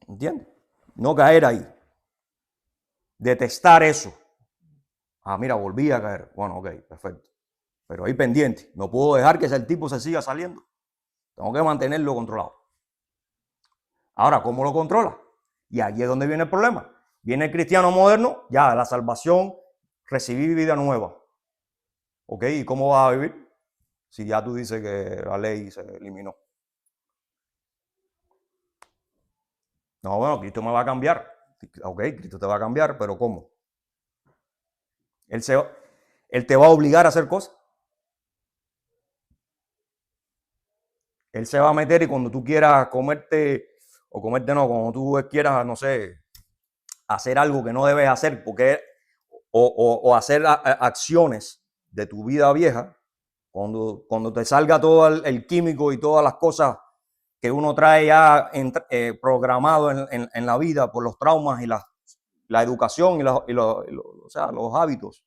¿Entiendes? No caer ahí. Detestar eso. Ah, mira, volví a caer. Bueno, ok, perfecto. Pero ahí pendiente. No puedo dejar que ese tipo se siga saliendo. Tengo que mantenerlo controlado. Ahora, ¿cómo lo controla? Y ahí es donde viene el problema. Viene el cristiano moderno, ya, la salvación, recibir vida nueva. ¿Ok? ¿Y cómo vas a vivir? Si ya tú dices que la ley se eliminó. No, bueno, Cristo me va a cambiar. Ok, Cristo te va a cambiar, pero ¿cómo? Él te va a obligar a hacer cosas. Él se va a meter y cuando tú quieras cuando tú quieras, no sé, hacer algo que no debes hacer, o hacer acciones de tu vida vieja, cuando te salga todo el químico y todas las cosas que uno trae ya programado en la vida por los traumas y las la educación y o sea, los hábitos,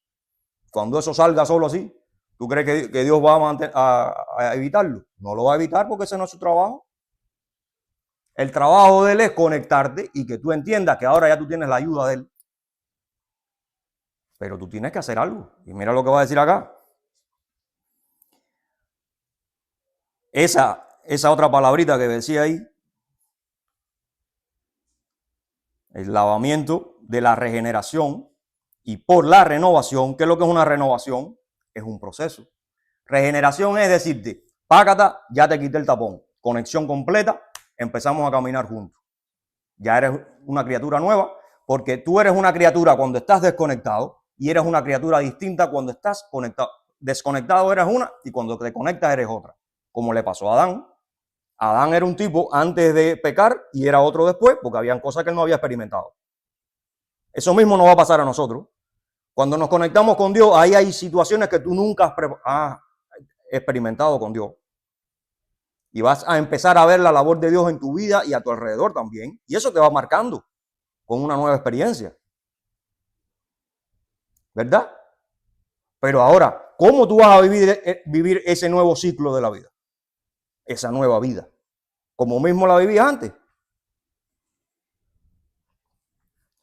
cuando eso salga solo así, ¿tú crees que Dios va a evitarlo? No lo va a evitar porque ese no es su trabajo. El trabajo de Él es conectarte y que tú entiendas que ahora ya tú tienes la ayuda de Él. Pero tú tienes que hacer algo. Y mira lo que va a decir acá. Esa otra palabrita que decía ahí, el lavamiento de la regeneración y por la renovación. ¿Qué es lo que es una renovación? Es un proceso. Regeneración es decirte, págata, ya te quité el tapón. Conexión completa, empezamos a caminar juntos. Ya eres una criatura nueva, porque tú eres una criatura cuando estás desconectado y eres una criatura distinta cuando estás conectado. Desconectado eres una y cuando te conectas eres otra. Como le pasó a Adán. Adán era un tipo antes de pecar y era otro después, porque habían cosas que él no había experimentado. Eso mismo nos va a pasar a nosotros. Cuando nos conectamos con Dios, ahí hay situaciones que tú nunca has experimentado con Dios. Y vas a empezar a ver la labor de Dios en tu vida y a tu alrededor también. Y eso te va marcando con una nueva experiencia. ¿Verdad? Pero ahora, ¿cómo tú vas a vivir ese nuevo ciclo de la vida? Esa nueva vida. Como mismo la vivías antes.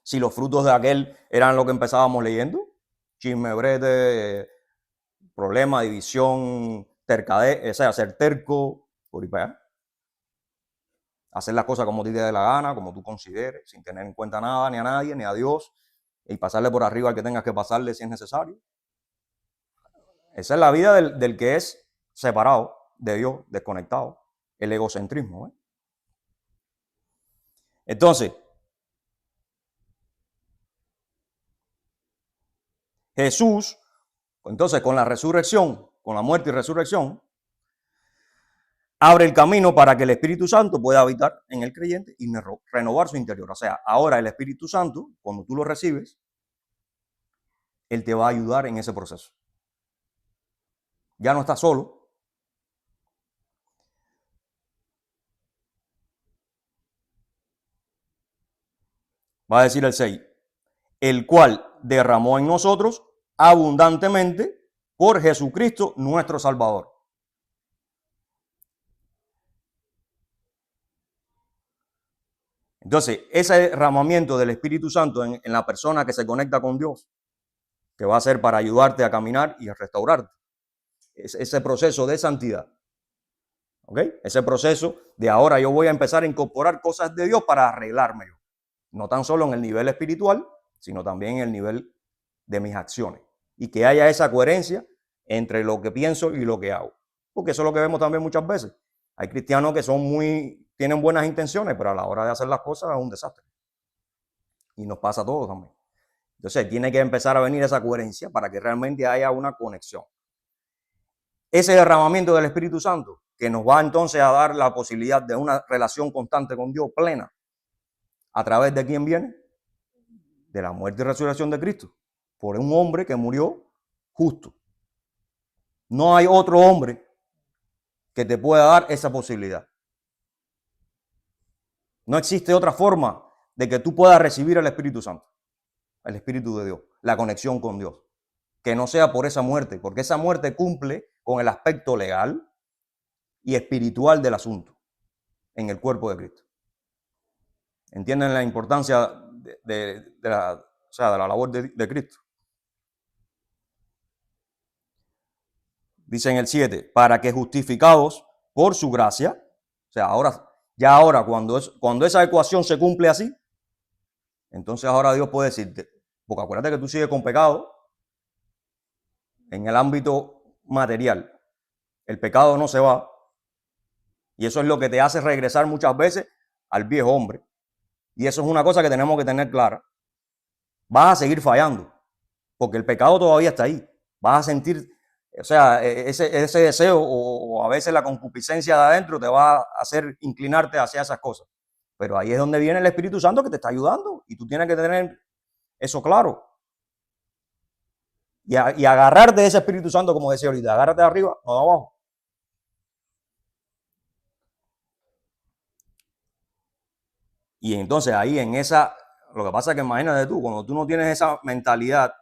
Si los frutos de aquel eran lo que empezábamos leyendo, chisme, brete, problema, división, tercadez, o sea, ser terco, por ahí para allá. Hacer las cosas como te dé la gana, como tú consideres, sin tener en cuenta nada, ni a nadie, ni a Dios, y pasarle por arriba al que tengas que pasarle si es necesario. Esa es la vida del que es separado de Dios, desconectado, el egocentrismo. Entonces, Jesús, entonces con la resurrección, con la muerte y resurrección, abre el camino para que el Espíritu Santo pueda habitar en el creyente y renovar su interior. O sea, ahora el Espíritu Santo, cuando tú lo recibes, Él te va a ayudar en ese proceso. Ya no estás solo. Va a decir el 6, el cual derramó en nosotros abundantemente por Jesucristo nuestro Salvador. Entonces, ese derramamiento del Espíritu Santo en la persona que se conecta con Dios, que va a ser para ayudarte a caminar y a restaurarte. Ese proceso de santidad. ¿Ok? Ese proceso de ahora yo voy a empezar a incorporar cosas de Dios para arreglarme yo. No tan solo en el nivel espiritual, sino también en el nivel de mis acciones. Y que haya esa coherencia entre lo que pienso y lo que hago. Porque eso es lo que vemos también muchas veces. Hay cristianos que tienen buenas intenciones, pero a la hora de hacer las cosas es un desastre. Y nos pasa a todos también. Entonces tiene que empezar a venir esa coherencia para que realmente haya una conexión. Ese derramamiento del Espíritu Santo que nos va entonces a dar la posibilidad de una relación constante con Dios plena. ¿A través de quién viene? De la muerte y resurrección de Cristo. Por un hombre que murió justo. No hay otro hombre que te pueda dar esa posibilidad. No existe otra forma de que tú puedas recibir el Espíritu Santo. El Espíritu de Dios. La conexión con Dios. Que no sea por esa muerte, porque esa muerte cumple con el aspecto legal y espiritual del asunto en el cuerpo de Cristo. ¿Entienden la importancia de la labor de Cristo? Dice en el 7, para que justificados por su gracia, o sea, ahora cuando esa ecuación se cumple así, entonces ahora Dios puede decirte, porque acuérdate que tú sigues con pecado en el ámbito material. El pecado no se va. Y eso es lo que te hace regresar muchas veces al viejo hombre. Y eso es una cosa que tenemos que tener clara. Vas a seguir fallando, porque el pecado todavía está ahí. Vas a sentir, o sea, ese deseo o a veces la concupiscencia de adentro te va a hacer inclinarte hacia esas cosas. Pero ahí es donde viene el Espíritu Santo que te está ayudando y tú tienes que tener eso claro. Y agarrarte de ese Espíritu Santo, como decía ahorita, agárrate de arriba, no de abajo. Y entonces ahí en esa, Lo que pasa es que imagínate tú, cuando tú no tienes esa mentalidad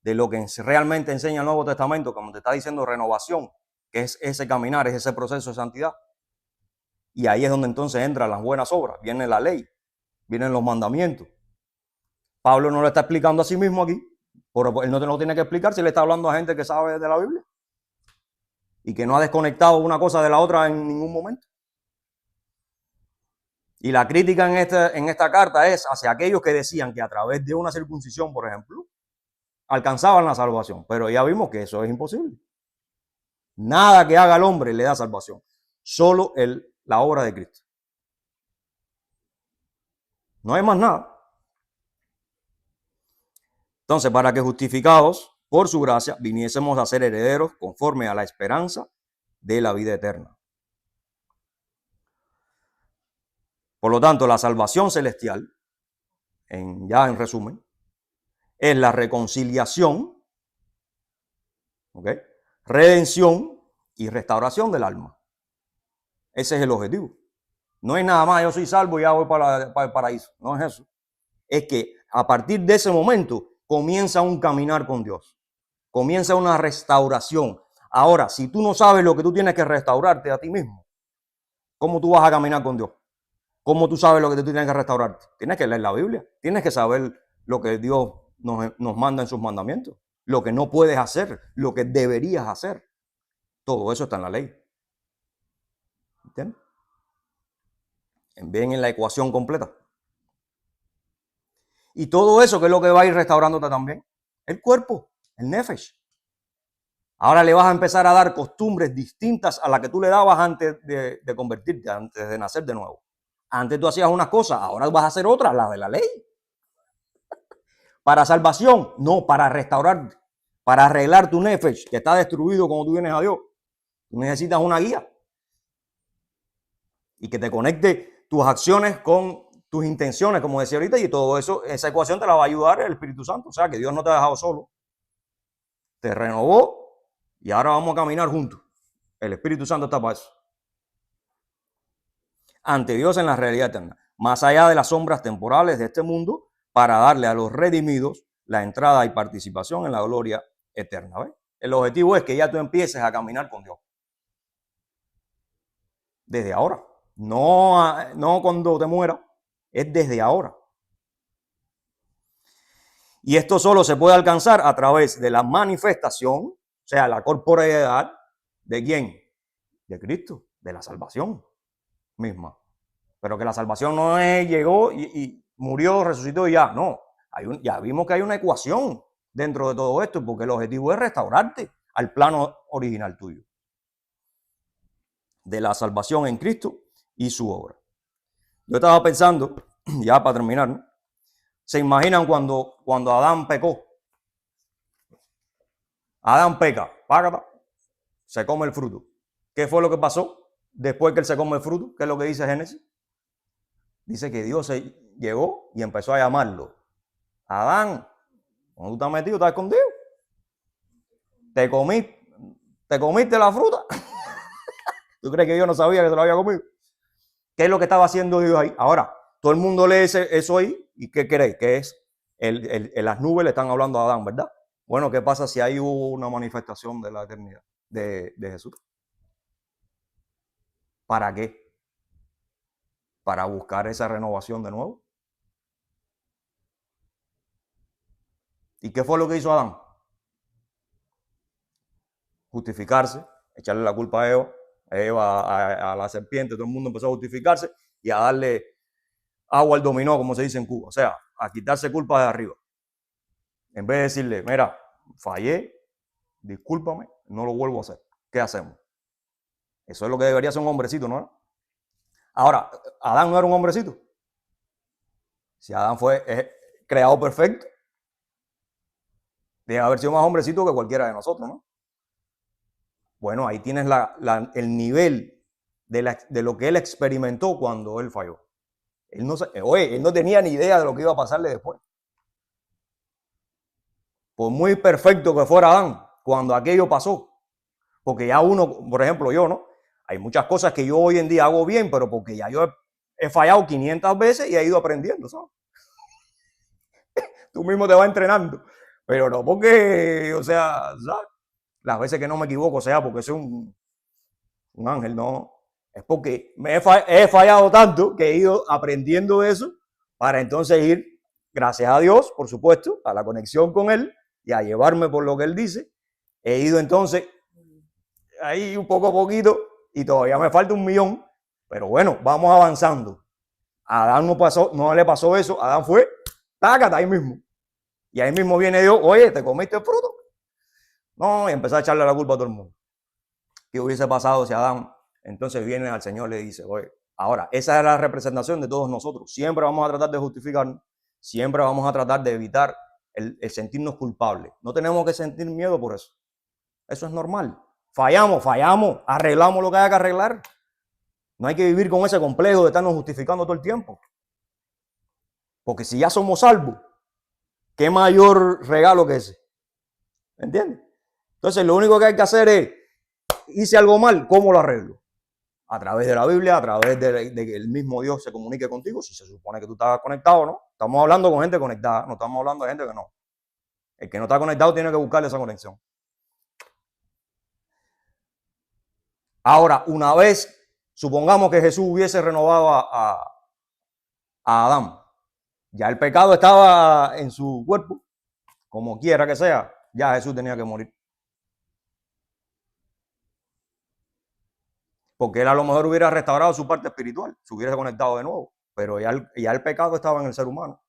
de lo que realmente enseña el Nuevo Testamento, como te está diciendo renovación, que es ese caminar, es ese proceso de santidad. Y ahí es donde entonces entran las buenas obras, viene la ley, vienen los mandamientos. Pablo no lo está explicando a sí mismo aquí, pero él no te lo tiene que explicar si le está hablando a gente que sabe de la Biblia y que no ha desconectado una cosa de la otra en ningún momento. Y la crítica en esta carta es hacia aquellos que decían que a través de una circuncisión, por ejemplo, alcanzaban la salvación. Pero ya vimos que eso es imposible. Nada que haga el hombre le da salvación. Solo la obra de Cristo. No hay más nada. Entonces, para que justificados por su gracia viniésemos a ser herederos conforme a la esperanza de la vida eterna. Por lo tanto, la salvación celestial, ya en resumen, es la reconciliación, ¿okay?, redención y restauración del alma. Ese es el objetivo. No es nada más, yo soy salvo y ya voy para el paraíso. No es eso. Es que a partir de ese momento comienza un caminar con Dios. Comienza una restauración. Ahora, si tú no sabes lo que tú tienes que restaurarte a ti mismo, ¿cómo tú vas a caminar con Dios? ¿Cómo tú sabes lo que tú tienes que restaurarte? Tienes que leer la Biblia. Tienes que saber lo que Dios nos manda en sus mandamientos. Lo que no puedes hacer, lo que deberías hacer. Todo eso está en la ley. ¿Entiendes? Ven en la ecuación completa. Y todo eso que es lo que va a ir restaurándote también. El cuerpo, el nefesh. Ahora le vas a empezar a dar costumbres distintas a las que tú le dabas antes de convertirte, antes de nacer de nuevo. Antes tú hacías unas cosas, ahora vas a hacer otras, las de la ley. Para salvación, no, para restaurarte, para arreglar tu nefesh, que está destruido cuando tú vienes a Dios. Tú necesitas una guía y que te conecte tus acciones con tus intenciones, como decía ahorita, y todo eso, esa ecuación te la va a ayudar el Espíritu Santo. O sea, que Dios no te ha dejado solo. Te renovó y ahora vamos a caminar juntos. El Espíritu Santo está para eso. Ante Dios en la realidad eterna, más allá de las sombras temporales de este mundo, para darle a los redimidos la entrada y participación en la gloria eterna. ¿Ves? El objetivo es que ya tú empieces a caminar con Dios. Desde ahora. No cuando te mueras, es desde ahora. Y esto solo se puede alcanzar a través de la manifestación, o sea, la corporeidad, ¿de quién? De Cristo, de la salvación misma. Pero que la salvación no es, llegó y murió, resucitó y ya. No, ya vimos que hay una ecuación dentro de todo esto, porque el objetivo es restaurarte al plano original tuyo. De la salvación en Cristo y su obra. Yo estaba pensando, ya para terminar, ¿no? ¿Se imaginan cuando Adán pecó? Adán peca, págata, se come el fruto. ¿Qué fue lo que pasó después que él se come el fruto? ¿Qué es lo que dice Génesis? Dice que Dios se llegó y empezó a llamarlo. Adán, ¿cómo tú estás metido? ¿Estás escondido? ¿Te comiste la fruta? ¿Tú crees que Dios no sabía que se lo había comido? ¿Qué es lo que estaba haciendo Dios ahí? Ahora, todo el mundo lee eso ahí y ¿qué cree? Que es las nubes le están hablando a Adán, ¿verdad? Bueno, ¿qué pasa si ahí hubo una manifestación de la eternidad de Jesús? ¿Para qué? Para buscar esa renovación de nuevo. ¿Y qué fue lo que hizo Adán? Justificarse, echarle la culpa a Eva, a la serpiente, todo el mundo empezó a justificarse y a darle agua al dominó, como se dice en Cuba. O sea, a quitarse culpa de arriba. En vez de decirle, mira, fallé, discúlpame, no lo vuelvo a hacer. ¿Qué hacemos? Eso es lo que debería ser un hombrecito, ¿no? Ahora, Adán no era un hombrecito. Si Adán fue creado perfecto, debe haber sido más hombrecito que cualquiera de nosotros, ¿no? Bueno, ahí tienes el nivel de lo que él experimentó cuando él falló. Él no tenía ni idea de lo que iba a pasarle después. Por muy perfecto que fuera Adán, cuando aquello pasó, porque ya uno, por ejemplo, yo, ¿no? Hay muchas cosas que yo hoy en día hago bien, pero porque ya yo he fallado 500 veces y he ido aprendiendo, ¿sabes? Tú mismo te vas entrenando. Pero no porque, o sea, ¿sabes? Las veces que no me equivoco, sea porque soy un ángel, no. Es porque he fallado tanto que he ido aprendiendo eso para entonces ir, gracias a Dios, por supuesto, a la conexión con Él y a llevarme por lo que Él dice. He ido entonces ahí un poco a poquito y todavía me falta 1.000.000, pero bueno, vamos avanzando. A Adán no le pasó eso, Adán fue, tácata ahí mismo. Y ahí mismo viene Dios, oye, ¿te comiste el fruto? No, y empezó a echarle la culpa a todo el mundo. ¿Qué hubiese pasado si Adán entonces viene al Señor y le dice, oye, ahora, esa es la representación de todos nosotros. Siempre vamos a tratar de justificarnos, siempre vamos a tratar de evitar el sentirnos culpables. No tenemos que sentir miedo por eso. Eso es normal. Fallamos, arreglamos lo que haya que arreglar. No hay que vivir con ese complejo de estarnos justificando todo el tiempo. Porque si ya somos salvos, ¿qué mayor regalo que ese? ¿Entiendes? Entonces lo único que hay que hacer es, hice algo mal, ¿cómo lo arreglo? A través de la Biblia, a través de que el mismo Dios se comunique contigo, si se supone que tú estás conectado, ¿no? Estamos hablando con gente conectada, no estamos hablando de gente que no. El que no está conectado tiene que buscarle esa conexión. Ahora, una vez, supongamos que Jesús hubiese renovado a Adán, ya el pecado estaba en su cuerpo, como quiera que sea, ya Jesús tenía que morir. Porque él a lo mejor hubiera restaurado su parte espiritual, se hubiera conectado de nuevo, pero ya el pecado estaba en el ser humano.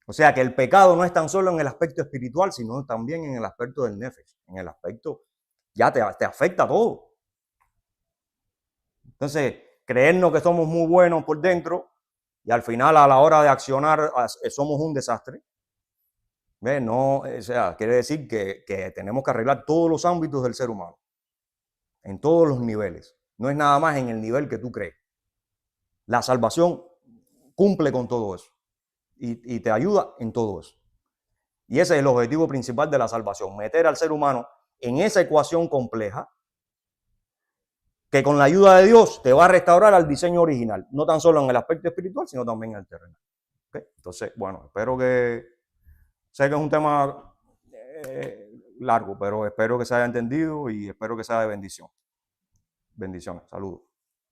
O sea que el pecado no es tan solo en el aspecto espiritual, sino también en el aspecto del nefesh, en el aspecto, ya te afecta todo. Entonces, creernos que somos muy buenos por dentro y al final a la hora de accionar somos un desastre. ¿Ves? No, o sea, quiere decir que tenemos que arreglar todos los ámbitos del ser humano, en todos los niveles. No es nada más en el nivel que tú crees. La salvación cumple con todo eso y te ayuda en todo eso. Y ese es el objetivo principal de la salvación, meter al ser humano en esa ecuación compleja que con la ayuda de Dios te va a restaurar al diseño original, no tan solo en el aspecto espiritual, sino también en el terrenal. ¿Okay? Entonces, bueno, espero que, sé que es un tema largo, pero espero que se haya entendido y espero que sea de bendición. Bendiciones, saludos.